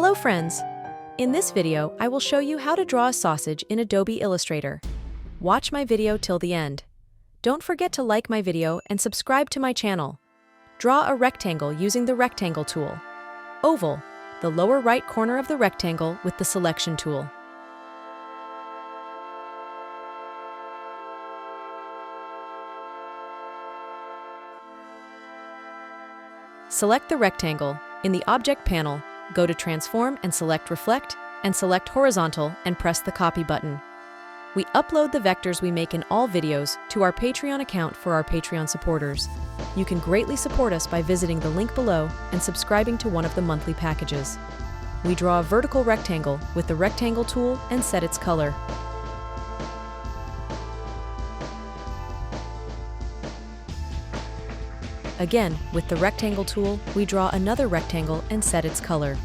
Hello friends! In this video, I will show you how to draw a sausage in Adobe Illustrator. Watch my video till the end. Don't forget to like my video and subscribe to my channel. Draw a rectangle using the Rectangle tool. Oval, the lower right corner of the rectangle with the Selection tool. Select the rectangle. In the Object panel, go to Transform and select Reflect, and select Horizontal and press the Copy button. We upload the vectors we make in all videos to our Patreon account for our Patreon supporters. You can greatly support us by visiting the link below and subscribing to one of the monthly packages. We draw a vertical rectangle with the Rectangle tool and set its color. Again, with the Rectangle tool, we draw another rectangle and set its color.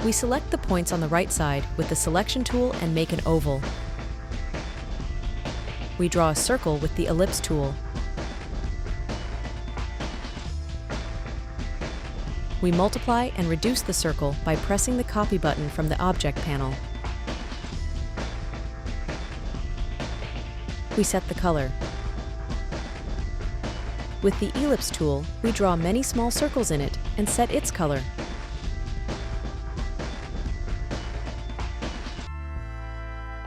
We select the points on the right side with the Selection tool and make an oval. We draw a circle with the Ellipse tool. We multiply and reduce the circle by pressing the Copy button from the Object panel. We set the color. With the Ellipse tool, we draw many small circles in it and set its color.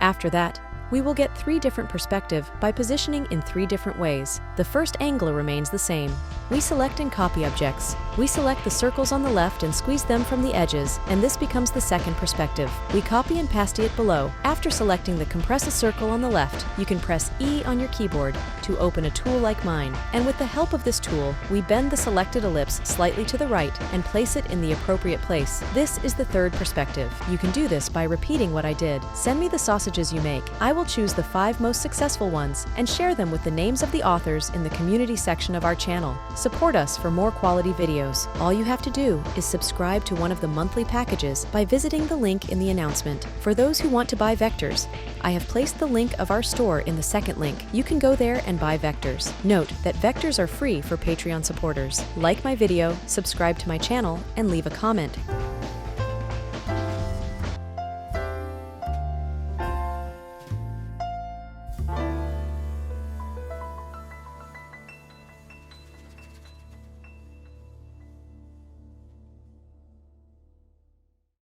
After that, we will get 3 different perspectives by positioning in 3 different ways. The first angle remains the same. We select and copy objects. We select the circles on the left and squeeze them from the edges, and this becomes the second perspective. We copy and paste it below. After selecting the Compress a Circle on the left, you can press E on your keyboard to open a tool like mine. And with the help of this tool, we bend the selected ellipse slightly to the right and place it in the appropriate place. This is the third perspective. You can do this by repeating what I did. Send me the sausages you make. I will choose the 5 most successful ones and share them with the names of the authors in the community section of our channel. Support us for more quality videos. All you have to do is subscribe to one of the monthly packages by visiting the link in the announcement. For those who want to buy vectors, I have placed the link of our store in the second link. You can go there and buy vectors. Note that vectors are free for Patreon supporters. Like my video, subscribe to my channel, and leave a comment.